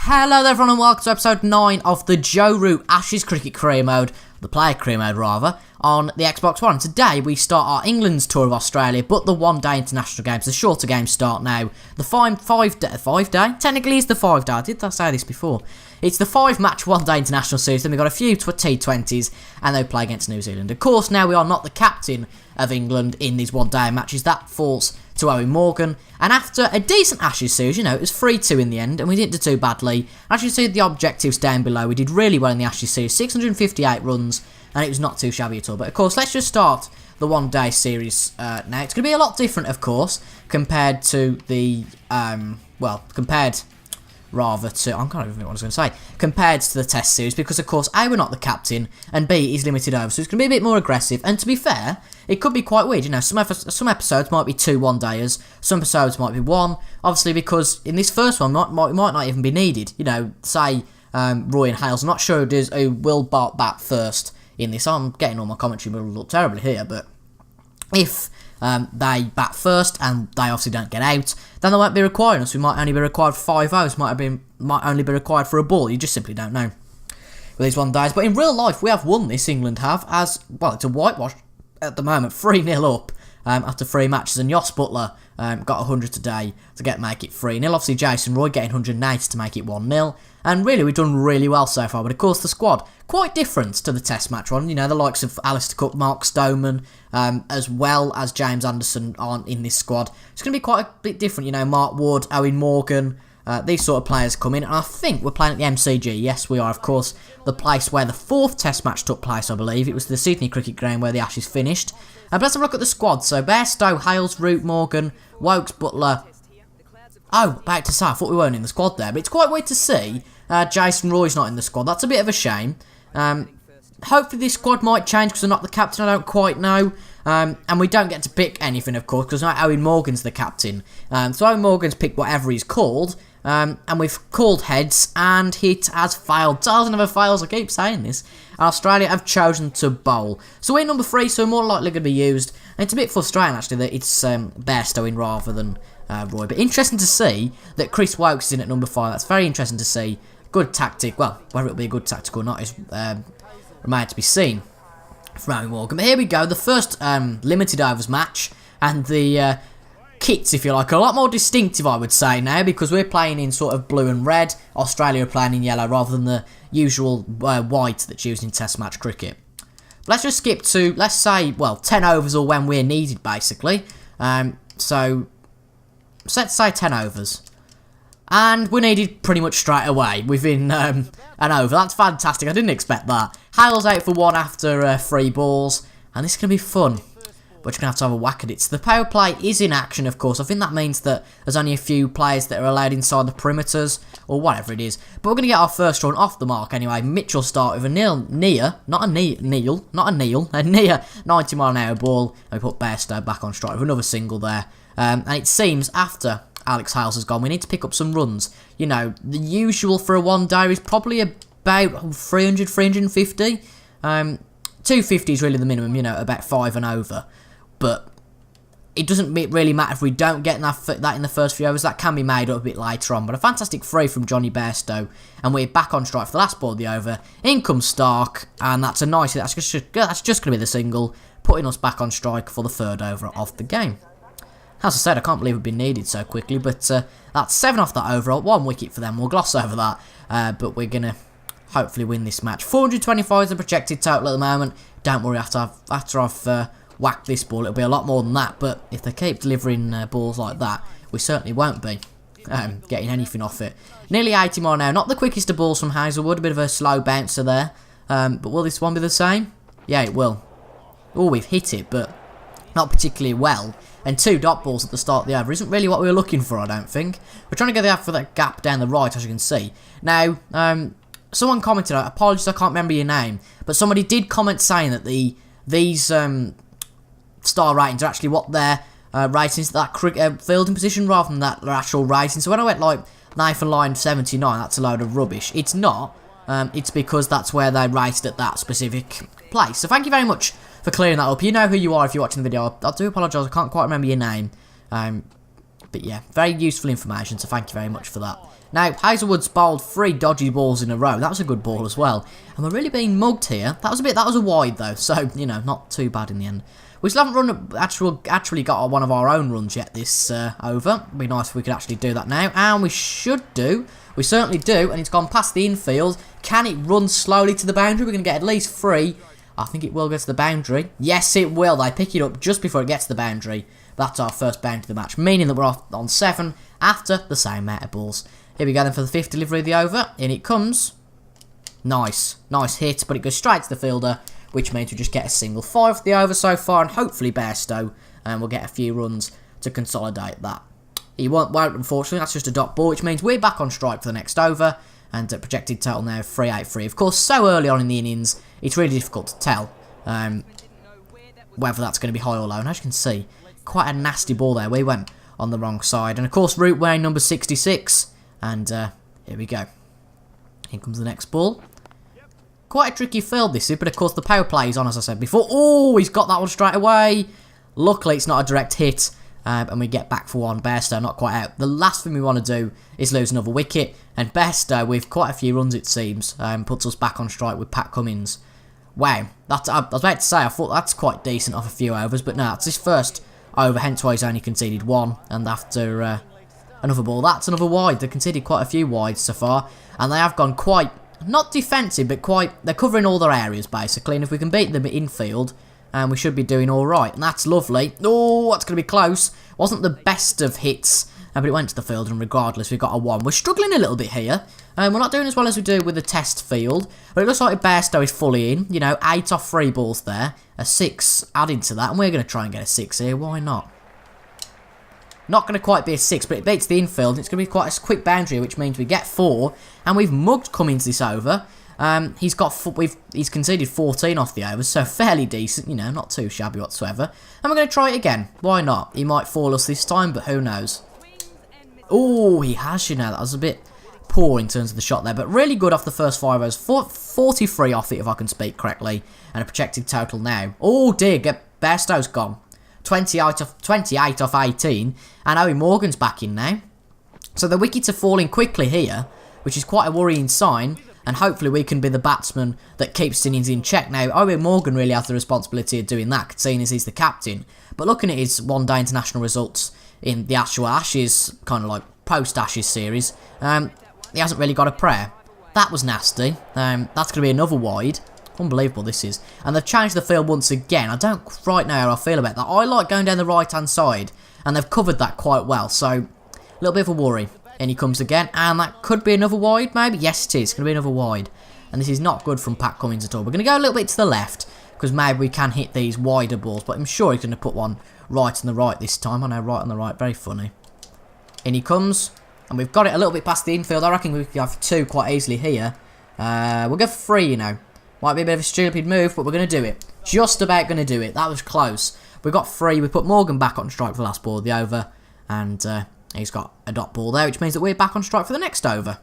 Hello there everyone and welcome to episode 9 of the Joe Root Ashes Cricket Career Mode, the player career mode rather, on the Xbox One. Today we start our England's tour of Australia, but the one-day international games, the shorter games start now. The five-day? Technically it's the 5 day, I did say this before. It's the 5-match one-day international series, then we've got a few T20s, and they play against New Zealand. Of course, now we are not the captain of England in these one-day matches, that falls to Eoin Morgan, and after a decent Ashes series, you know, it was 3-2 in the end, and we didn't do too badly. As you see the objectives down below, we did really well in the Ashes series, 658 runs, and it was not too shabby at all. But of course, let's just start the one-day series now. It's going to be a lot different, of course, compared to the, compared to the Test series, because of course A, we're not the captain, and B, he's limited over, so it's going to be a bit more aggressive. And to be fair, it could be quite weird, you know, some episodes might be 2 one-dayers, some episodes might be 1, obviously because in this first one might not even be needed, you know, say Roy and Hales. I'm not sure who will bat first in this. I'm getting all my commentary will look terribly here, but if they bat first and they obviously don't get out, then they won't be requiring us. We might only be required for 5 overs, might only be required for a ball. You just simply don't know with these one days. But in real life, we have won this, England have, as well. It's a whitewash at the moment, 3-0 up after 3 matches, and Jos Buttler got 100 today to make it 3-0. Obviously Jason Roy getting 180 to make it 1-0, and really we've done really well so far. But of course the squad quite different to the Test match one. You know, the likes of Alistair Cook, Mark Stoneman, as well as James Anderson aren't in this squad. It's going to be quite a bit different. You know, Mark Wood, Eoin Morgan, these sort of players come in, and I think we're playing at the MCG. Yes, we are, of course, the place where the 4th Test match took place, I believe. It was the Sydney Cricket Ground where the Ashes finished. But let's have a look at the squad. So, Bairstow, Hales, Root, Morgan, Woakes, Buttler. Oh, about to say, I thought we weren't in the squad there, but it's quite weird to see Jason Roy's not in the squad. That's a bit of a shame. Hopefully this squad might change because I'm not the captain, I don't quite know. And we don't get to pick anything, of course, because now Eoin Morgan's the captain. So Eoin Morgan's picked whatever he's called. And we've called heads, and it has failed. Tails never fails, I keep saying this. Australia have chosen to bowl. So we're number 3, so more likely going to be used. And it's a bit frustrating, actually, that it's Bairstow in rather than Roy. But interesting to see that Chris Woakes is in at number 5. That's very interesting to see. Good tactic. Well, whether it'll be a good tactic or not is remains to be seen from Eoin Morgan. But here we go, the first limited overs match, and the kits, if you like, are a lot more distinctive, I would say, now, because we're playing in sort of blue and red. Australia are playing in yellow rather than the usual white that's used in Test match cricket. But let's just skip to, let's say, well, 10 overs or when we're needed, basically. So let's say 10 overs. And we're needed pretty much straight away within an over. That's fantastic. I didn't expect that. Hale's out for 1 after 3 balls. And this is going to be fun. But you're going to have a whack at it. So the power play is in action, of course. I think that means that there's only a few players that are allowed inside the perimeters, or whatever it is. But we're going to get our first run off the mark anyway. Mitchell start with a near 90-mile-an-hour ball. And we put Bairstow back on strike with another single there. And it seems after Alex Hales has gone, we need to pick up some runs. You know, the usual for a one-day is probably about 300, 350. 250 is really the minimum, you know, about 5 and over. But it doesn't really matter if we don't get that in the first few overs. That can be made up a bit later on. But a fantastic free from Johnny Bairstow, and we're back on strike for the last ball of the over. In comes Stark, and that's a nice. That's just going to be the single, putting us back on strike for the 3rd over of the game. As I said, I can't believe we've been needed so quickly. But that's 7 off that over. 1 wicket for them. We'll gloss over that. But we're gonna hopefully win this match. 425 is the projected total at the moment. Don't worry, after I've whacked this ball, it'll be a lot more than that. But if they keep delivering balls like that, we certainly won't be getting anything off it. Nearly 80 more now. Not the quickest of balls from Hazelwood. A bit of a slow bouncer there. But will this one be the same? Yeah, it will. Oh, we've hit it, but not particularly well. And 2 dot balls at the start of the over isn't really what we were looking for, I don't think. We're trying to go for that gap down the right, as you can see. Now, someone commented, apologies I can't remember your name, but somebody did comment saying that these star ratings are actually what their ratings, that fielding position rather than their actual rating. So when I went like Nathan Lyon 79, that's a load of rubbish. It's not. It's because that's where they rated at that specific place. So thank you very much for clearing that up. You know who you are if you're watching the video. I do apologise, I can't quite remember your name. But yeah, very useful information, so thank you very much for that. Now, Hazelwood's bowled 3 dodgy balls in a row. That was a good ball as well. And we're really being mugged here. That was a wide though, so, you know, not too bad in the end. We still haven't actually got one of our own runs yet this over. It'd be nice if we could actually do that now. And we should do. We certainly do. And it's gone past the infield. Can it run slowly to the boundary? We're going to get at least 3. I think it will go to the boundary. Yes, it will. They pick it up just before it gets to the boundary. That's our first boundary of the match, meaning that we're off on 7 after the same amount of balls. Here we go then for the 5th delivery of the over. In it comes. Nice. Nice hit, but it goes straight to the fielder, which means we just get a single 5 for the over so far, and hopefully Bairstow we'll get a few runs to consolidate that. He won't, unfortunately. That's just a dot ball, which means we're back on strike for the next over, and projected total now 383. Of course, so early on in the innings, it's really difficult to tell whether that's going to be high or low. And as you can see, quite a nasty ball there. We went on the wrong side. And of course, route way number 66. And here we go. Here comes the next ball. Quite a tricky field this is, but of course the power play is on, as I said before. Oh, he's got that one straight away. Luckily, it's not a direct hit. And we get back for 1. Bairstow not quite out. The last thing we want to do is lose another wicket. And Bairstow, with quite a few runs it seems, puts us back on strike with Pat Cummins. Wow, I was about to say, I thought that's quite decent off a few overs, but no, it's his first over, hence why he's only conceded 1. And after another ball, that's another wide. They've conceded quite a few wides so far, and they have gone quite, not defensive, but they're covering all their areas basically, and if we can beat them at infield, we should be doing alright, and that's lovely. Oh, that's going to be close. Wasn't the best of hits, but it went to the field, and regardless, we got a 1. We're struggling a little bit here. We're not doing as well as we do with the test field, but it looks like Bairstow is fully in. You know, 8 off 3 balls there, a 6 added to that, and we're going to try and get a 6 here. Why not? Not going to quite be a 6, but it beats the infield. It's going to be quite a quick boundary, which means we get 4, and we've mugged Cummins this over. He's conceded 14 off the overs, so fairly decent, you know, not too shabby whatsoever. And we're going to try it again. Why not? He might fool us this time, but who knows? Oh, he has, you know. That was a bit poor in terms of the shot there, but really good off the first 5 overs. 43 off it, if I can speak correctly, and a projected total now. Oh dear, Bairstow's gone. 28 off 18, and Owen Morgan's back in now. So the wickets are falling quickly here, which is quite a worrying sign, and hopefully we can be the batsman that keeps things in check. Now, Owen Morgan really has the responsibility of doing that, seeing as he's the captain. But looking at his one-day international results in the actual Ashes, kind of like post-Ashes series, he hasn't really got a prayer. That was nasty. That's going to be another wide. Unbelievable this is. And they've changed the field once again. I don't quite know how I feel about that. I like going down the right-hand side, and they've covered that quite well. So, a little bit of a worry. And he comes again, and that could be another wide, maybe? Yes, it is. It's going to be another wide. And this is not good from Pat Cummins at all. We're going to go a little bit to the left, because maybe we can hit these wider balls. But I'm sure he's going to put one right on the right this time. I know, right on the right. Very funny. In he comes, and we've got it a little bit past the infield. I reckon we could have 2 quite easily here. We'll go for 3, you know. Might be a bit of a stupid move, but we're going to do it. Just about going to do it. That was close. We got 3. We put Morgan back on strike for the last ball of the over. And he's got a dot ball there, which means that we're back on strike for the next over.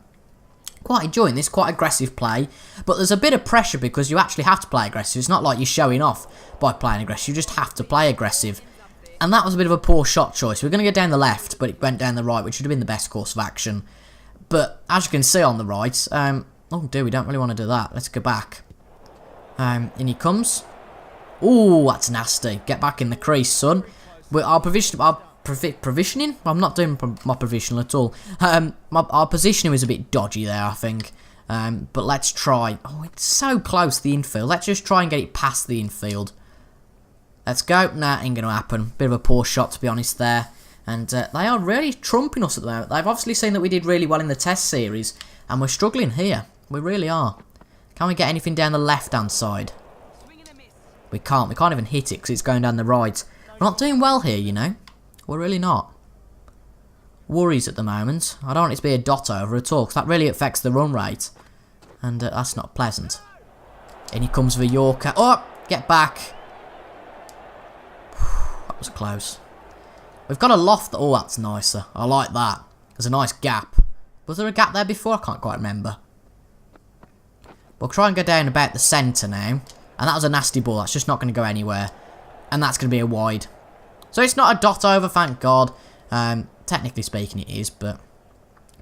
Quite enjoying this. Quite aggressive play. But there's a bit of pressure because you actually have to play aggressive. It's not like you're showing off by playing aggressive. You just have to play aggressive. And that was a bit of a poor shot choice. We're going to go down the left, but it went down the right, which would have been the best course of action. But as you can see on the right, oh dear, we don't really want to do that. Let's go back. In he comes. Ooh, that's nasty. Get back in the crease, son. Our provisioning? I'm not doing my provisional at all. Our positioning was a bit dodgy there, I think. But let's try. Oh, it's so close to the infield. Let's just try and get it past the infield. Let's go. Nah, ain't going to happen. Bit of a poor shot, to be honest, there. And they are really trumping us at the moment. They've obviously seen that we did really well in the test series. And we're struggling here. We really are. Can we get anything down the left-hand side? We can't. We can't even hit it because it's going down the right. We're not doing well here, you know. We're really not. Worries at the moment. I don't want it to be a dot over at all because that really affects the run rate. And that's not pleasant. In he comes with a Yorker. Oh, get back. That was close. We've got a loft. Oh, that's nicer. I like that. There's a nice gap. Was there a gap there before? I can't quite remember. We'll try and go down about the centre now. And that was a nasty ball. That's just not going to go anywhere. And that's going to be a wide. So it's not a dot over, thank God. Technically speaking it is, but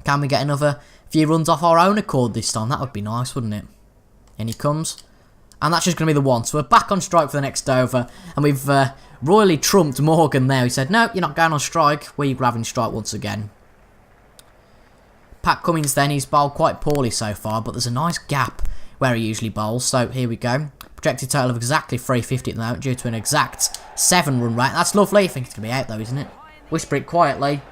Can we get another few runs off our own accord this time? That would be nice, wouldn't it? In he comes. And that's just going to be the one. So we're back on strike for the next over. And we've royally trumped Morgan there. He said, no, you're not going on strike. We're grabbing strike once again. Pat Cummins then, he's bowled quite poorly so far. But there's a nice gap where he usually bowls. So here we go. Projected total of exactly 350 at the moment due to an exact 7-run rate. That's lovely. I think it's going to be out though, isn't it? Whisper it quietly.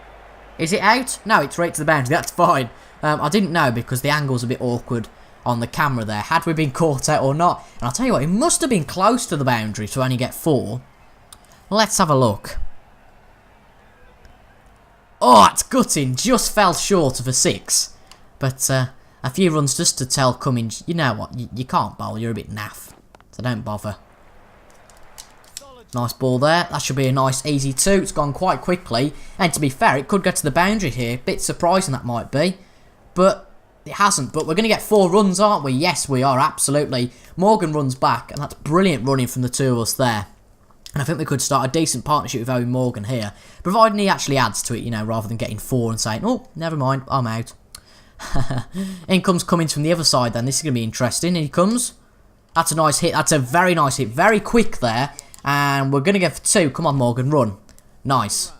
Is it out? No, it's right to the boundary. That's fine. I didn't know because the angle's a bit awkward on the camera there. Had we been caught out or not? And I'll tell you what, it must have been close to the boundary to only get 4. Let's have a look. Oh, it's gutting. Just fell short of a 6. But a few runs just to tell Cummins, you know what, you can't bowl. You're a bit naff. So don't bother. Nice ball there. That should be a nice easy 2. It's gone quite quickly. And to be fair, it could get to the boundary here. Bit surprising that might be. But it hasn't. But we're going to get 4 runs, aren't we? Yes, we are. Absolutely. Morgan runs back. And that's brilliant running from the 2 of us there. And I think we could start a decent partnership with Owen Morgan here. Providing he actually adds to it, you know, rather than getting 4 and saying, oh, never mind, I'm out. In comes Cummins from the other side then. This is going to be interesting. In he comes. That's a nice hit. That's a very nice hit. Very quick there. And we're going to go for 2. Come on, Morgan, run. Nice.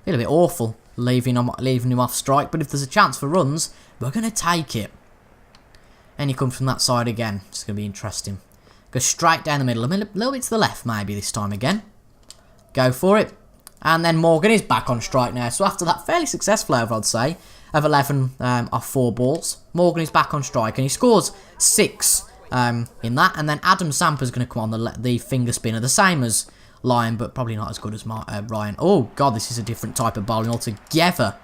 Feel a bit awful leaving him off strike. But if there's a chance for runs, we're going to take it. And he comes from that side again. It's going to be interesting. Go straight down the middle. A little bit to the left maybe this time again. Go for it. And then Morgan is back on strike now. So after that fairly successful over, I'd say, of 11 off 4 balls, Morgan is back on strike. And he scores 6 in that. And then Adam Samper's going to come on the finger spinner. The same as Lion, but probably not as good as Ryan. Oh, God, this is a different type of bowling altogether.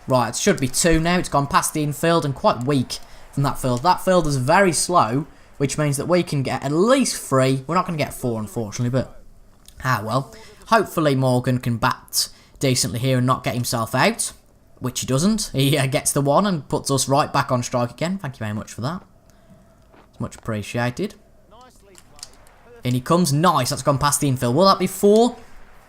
Right, it should be 2 now. It's gone past the infield and quite weak from that field. That field is very slow, which means that we can get at least 3. We're not going to get 4, unfortunately, but well. Hopefully Morgan can bat decently here and not get himself out, which he doesn't. He gets the 1 and puts us right back on strike again. Thank you very much for that. It's much appreciated. In he comes. Nice. That's gone past the infield. Will that be 4?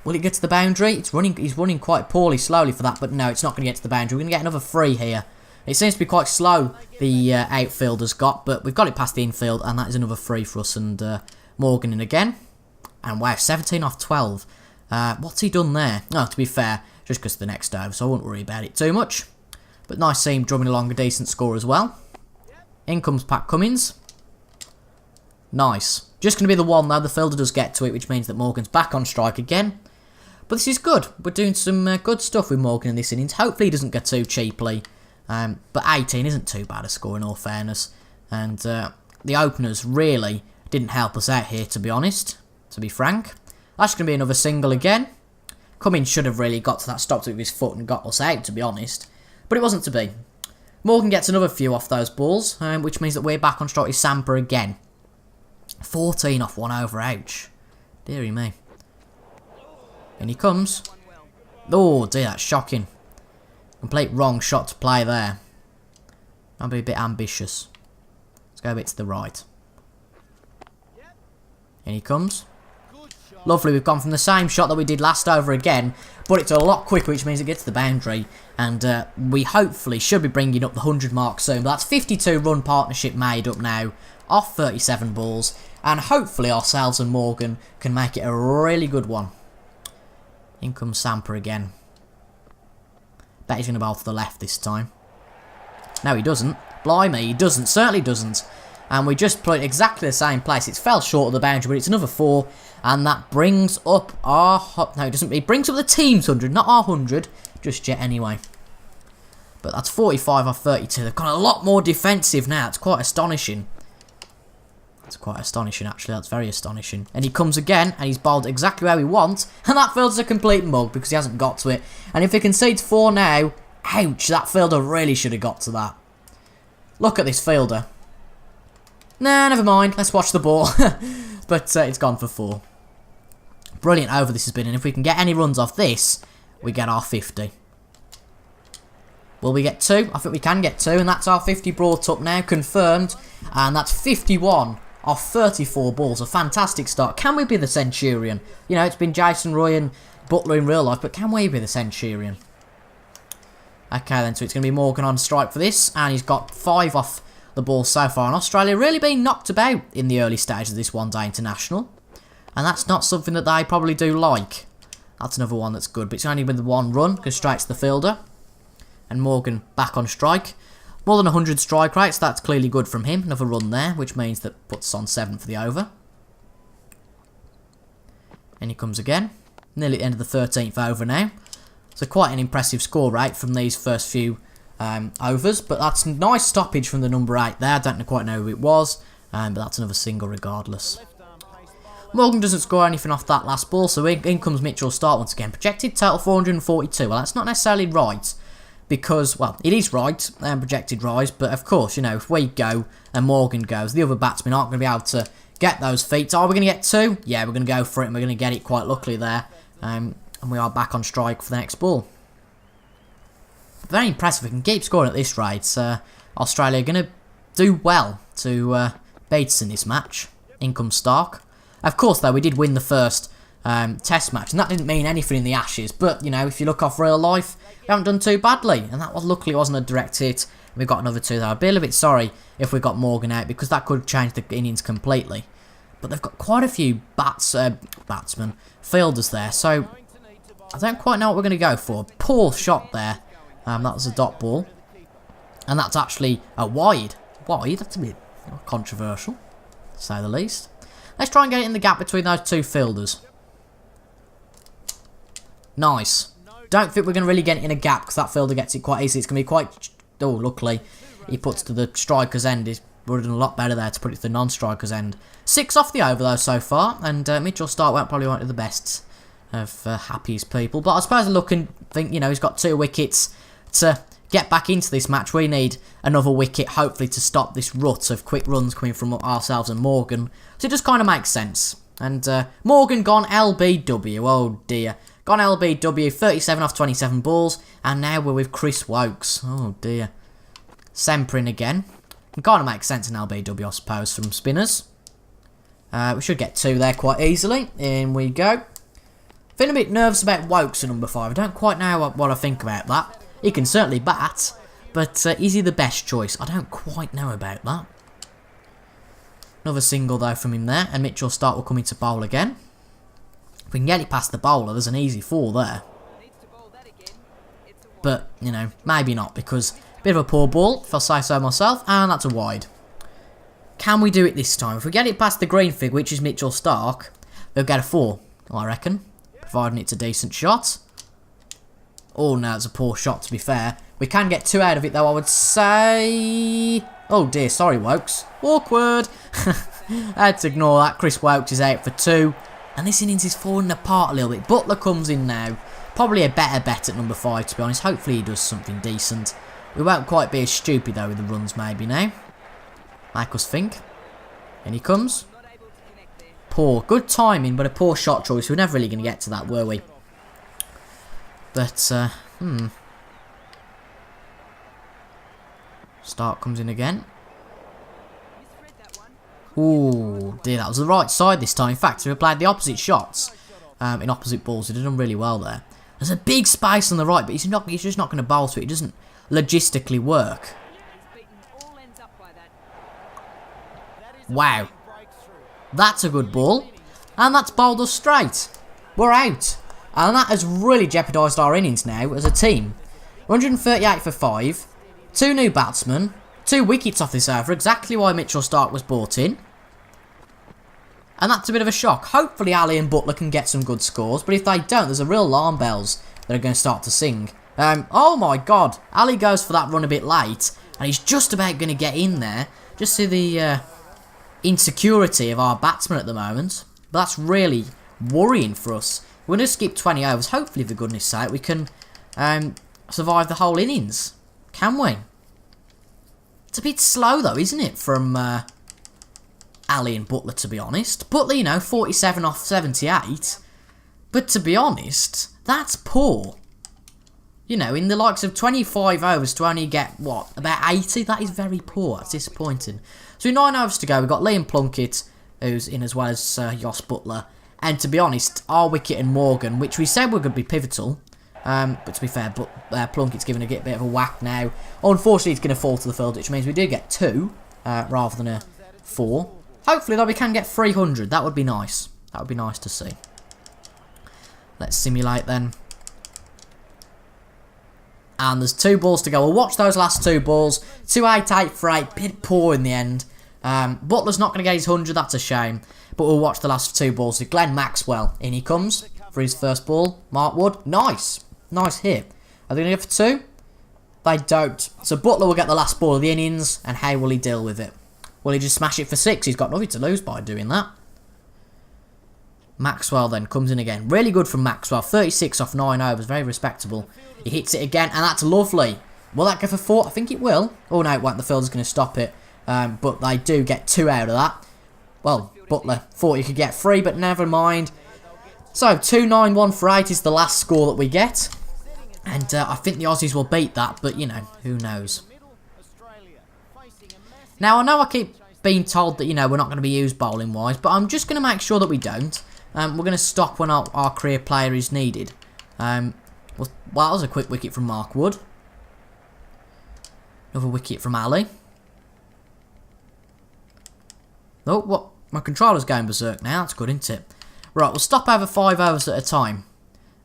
Will it get to the boundary? He's running quite poorly, slowly for that, but no, it's not going to get to the boundary. We're going to get another 3 here. It seems to be quite slow, the outfielder's got, but we've got it past the infield, and that is another 3 for us, and Morgan in again. And wow, 17 off 12. What's he done there? Oh, to be fair, just because of the next over, so I won't worry about it too much. But nice seeing him drumming along a decent score as well. In comes Pat Cummins. Nice. Just going to be the 1 though, the fielder does get to it, which means that Morgan's back on strike again. But this is good. We're doing some good stuff with Morgan in this innings. Hopefully he doesn't go too cheaply. But 18 isn't too bad a score in all fairness. And the openers really didn't help us out here, to be honest. To be frank. That's going to be another single again. Cummins should have really got to that, stopped it with his foot and got us out, to be honest. But it wasn't to be. Morgan gets another few off those balls, which means that we're back on strike with Samper again. 14 off 1 over, ouch. Deary me. In he comes. Oh dear, that's shocking. Complete wrong shot to play there. I'll be a bit ambitious. Let's go a bit to the right. In he comes. Lovely, we've gone from the same shot that we did last over again, but it's a lot quicker, which means it gets to the boundary. And we hopefully should be bringing up the 100 mark soon. But that's 52 run partnership made up now, off 37 balls. And hopefully ourselves and Morgan can make it a really good one. In comes Samper again. Bet he's going to bowl to the left this time. No, he doesn't. Blimey, he doesn't. Certainly doesn't. And we just put it exactly the same place. It fell short of the boundary, but it's another 4. And that brings up our... No, it doesn't. It brings up the team's 100, not our 100. Just yet anyway. But that's 45 off 32. They've got a lot more defensive now. It's quite astonishing. It's quite astonishing, actually. That's very astonishing. And he comes again, and he's bowled exactly where we want. And that fielder's a complete mug, because he hasn't got to it. And if he concedes 4 now, ouch, that fielder really should have got to that. Look at this fielder. Nah, never mind. Let's watch the ball. But it's gone for 4. Brilliant over this has been. And if we can get any runs off this, we get our 50. Will we get 2? I think we can get 2. And that's our 50 brought up now. Confirmed. And that's 51 off 34 balls. A fantastic start. Can we be the Centurion? You know, it's been Jason Roy and Butler in real life. But can we be the Centurion? Okay then, so it's going to be Morgan on strike for this, and he's got 5 off the ball so far. And Australia really being knocked about in the early stages of this one-day international. And that's not something that they probably do like. That's another one that's good, but it's only with the 1 run, goes straight to the fielder. And Morgan back on strike. More than 100 strike rates, that's clearly good from him. Another run there, which means that puts us on 7 for the over. And he comes again. Nearly at the end of the 13th over now. So quite an impressive score rate from these first few overs. But that's a nice stoppage from the number 8 there. I don't quite know who it was. But that's another single regardless. Morgan doesn't score anything off that last ball. So in comes Mitchell Starc once again. Projected total 442. Well, that's not necessarily right. Because, well, it is right, projected rise, but of course, you know, if we go and Morgan goes, the other batsmen aren't going to be able to get those feet. Are we going to get 2? Yeah, we're going to go for it, and we're going to get it quite luckily there. And we are back on strike for the next ball. Very impressive. We can keep scoring at this rate. Australia are going to do well to beat us in this match. In comes Starc. Of course, though, we did win the first test match, and that didn't mean anything in the Ashes, but you know, if you look off real life, we haven't done too badly, and that was luckily wasn't a direct hit. We've got another 2 there. I'd be a little bit sorry if we got Morgan out, because that could change the innings completely, but they've got quite a few batsmen, fielders there, so I don't quite know what we're going to go for. Poor shot there. That was a dot ball, and that's actually a wide, that's a bit controversial, to say the least. Let's try and get it in the gap between those 2 fielders. Nice. Don't think we're going to really get it in a gap because that fielder gets it quite easily. It's going to be quite... Oh, luckily, he puts to the striker's end. He would have done a lot better there to put it to the non-striker's end. 6 off the over, though, so far. And Mitchell Starc probably won't be the best of happiest people. But I suppose I look and think, you know, he's got 2 wickets to get back into this match. We need another wicket, hopefully, to stop this rut of quick runs coming from ourselves and Morgan. So it just kind of makes sense. And Morgan gone LBW. Oh, dear. Gone LBW, 37 off 27 balls, and now we're with Chris Woakes. Oh dear. Semprin again. It kind of makes sense in LBW, I suppose, from spinners. We should get 2 there quite easily. In we go. Feeling a bit nervous about Woakes at number 5. I don't quite know what I think about that. He can certainly bat, but is he the best choice? I don't quite know about that. Another single though from him there, and Mitchell Starc will come into bowl again. If we can get it past the bowler, there's an easy 4 there. But, you know, maybe not, because a bit of a poor ball, if I say so myself, and that's a wide. Can we do it this time? If we get it past the green fig, which is Mitchell Starc, we'll get a 4, I reckon, providing it's a decent shot. Oh, no, it's a poor shot, to be fair. We can get 2 out of it, though, I would say... Oh, dear, sorry, Woakes. Awkward. I had to ignore that. Chris Woakes is out for 2. And this innings is falling apart a little bit. Butler comes in now. Probably a better bet at number 5, to be honest. Hopefully he does something decent. We won't quite be as stupid, though, with the runs maybe now. Make us think. In he comes. Poor. Good timing, but a poor shot choice. We were never really going to get to that, were we? But, Starc comes in again. Ooh, dear, that was the right side this time. In fact, we played the opposite shots in opposite balls. He did them really well there. There's a big space on the right, but he's just not going to bowl to it. It doesn't logistically work. Wow. That's a good ball. And that's bowled us straight. We're out. And that has really jeopardised our innings now as a team. 138 for 5. 2 new batsmen. 2 wickets off this over. Exactly why Mitchell Starc was brought in. And that's a bit of a shock. Hopefully Ali and Butler can get some good scores. But if they don't, there's a real alarm bells that are going to start to sing. Oh my god. Ali goes for that run a bit late. And he's just about going to get in there. Just see the insecurity of our batsmen at the moment. But that's really worrying for us. We're going to skip 20 overs. Hopefully, for goodness sake, we can survive the whole innings. Can we? It's a bit slow though, isn't it, from Ali and Butler, to be honest. Butler, you know, 47 off 78. But to be honest, that's poor. You know, in the likes of 25 overs to only get, what, about 80? That is very poor. That's disappointing. So 9 overs to go. We've got Liam Plunkett, who's in as well as Jos Buttler. And to be honest, our wicket and Morgan, which we said were going to be pivotal, But to be fair, Plunkett's giving a bit of a whack now. Unfortunately, it's going to fall to the field, which means we do get 2 rather than a 4. Hopefully, though, we can get 300. That would be nice. That would be nice to see. Let's simulate then. And there's 2 balls to go. We'll watch those last 2 balls. 288 for 8. Bit poor in the end. Butler's not going to get his 100. That's a shame. But we'll watch the last 2 balls. Glenn Maxwell. In he comes for his first ball. Mark Wood. Nice. Nice hit. Are they going to go for 2? They don't. So Butler will get the last ball of the innings. And how will he deal with it? Will he just smash it for 6? He's got nothing to lose by doing that. Maxwell then comes in again. Really good from Maxwell. 36 off 9 overs. Very respectable. He hits it again, and that's lovely. Will that go for 4? I think it will. Oh, no, it won't. The fielder's going to stop it. But they do get 2 out of that. Well, Butler thought he could get 3, but never mind. So, 291 for 8 is the last score that we get. And I think the Aussies will beat that, but, you know, who knows. Now, I know I keep being told that, you know, we're not going to be used bowling-wise, but I'm just going to make sure that we don't. We're going to stop when our career player is needed. Well, that was a quick wicket from Mark Wood. Another wicket from Ali. Oh, what? My controller's going berserk now. That's good, isn't it? Right, we'll stop over 5 overs at a time.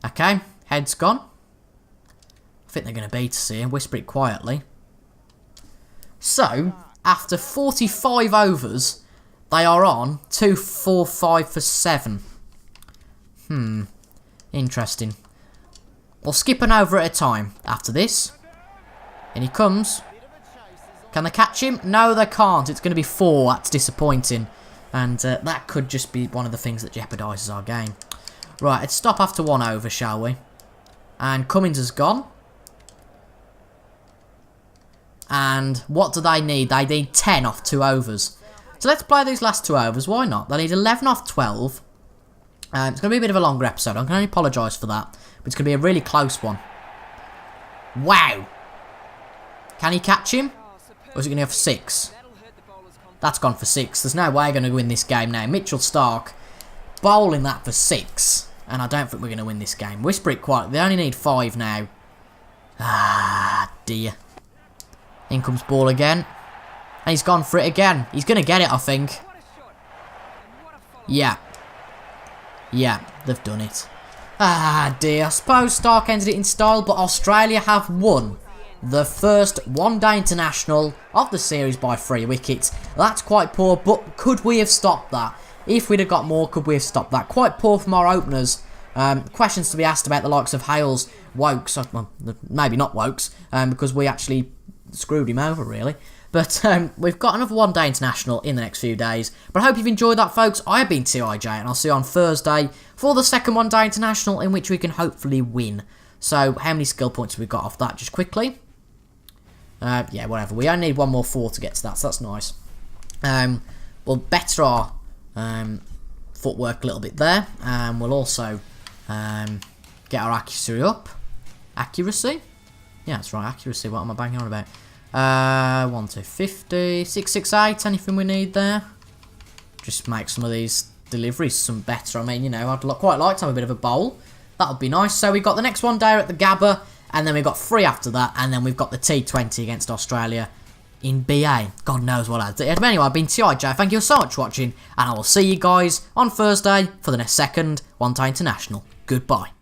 Okay, head's gone. I think they're going to beat us here. Whisper it quietly. So, after 45 overs, they are on 2, 4, 5 for 7. Interesting. We'll skip an over at a time after this. In he comes. Can they catch him? No, they can't. It's going to be 4. That's disappointing. And that could just be one of the things that jeopardises our game. Right, let's stop after 1 over, shall we? And Cummins has gone. And what do they need? They need 10 off 2 overs. So let's play these last 2 overs. Why not? They need 11 off 12. It's going to be a bit of a longer episode. I can only apologise for that. But it's going to be a really close one. Wow. Can he catch him? Or is it going to go for 6? That's gone for 6. There's no way we're going to win this game now. Mitchell Starc bowling that for 6. And I don't think we're going to win this game. Whisper it quietly. They only need 5 now. Ah, dear. In comes ball again. And he's gone for it again. He's going to get it, I think. Yeah. Yeah, they've done it. Ah, dear. I suppose Starc ended it in style, but Australia have won the first one-day international of the series by 3 wickets. That's quite poor, but could we have stopped that? If we'd have got more, could we have stopped that? Quite poor from our openers. Questions to be asked about the likes of Hales, Wokes, well, maybe not Wokes, because we actually screwed him over, really. But we've got another one-day international in the next few days. But I hope you've enjoyed that, folks. I have been TIJ, and I'll see you on Thursday for the second one-day international, in which we can hopefully win. So, how many skill points have we got off that? Just quickly. Yeah, whatever. We only need 1 more 4 to get to that, so that's nice. We'll better our footwork a little bit there. And we'll also get our accuracy up. Accuracy? Yeah, that's right, accuracy. What am I banging on about? 1, 2, 50, 6, 6, 8, anything we need there. Just make some of these deliveries some better. I mean, you know, I'd quite like to have a bit of a bowl. That would be nice. So we've got the next one day at the Gabba, and then we've got 3 after that, and then we've got the T20 against Australia in BA. God knows what I'd do. Anyway, I've been TIJ. Thank you so much for watching, and I will see you guys on Thursday for the next second one-day international. Goodbye.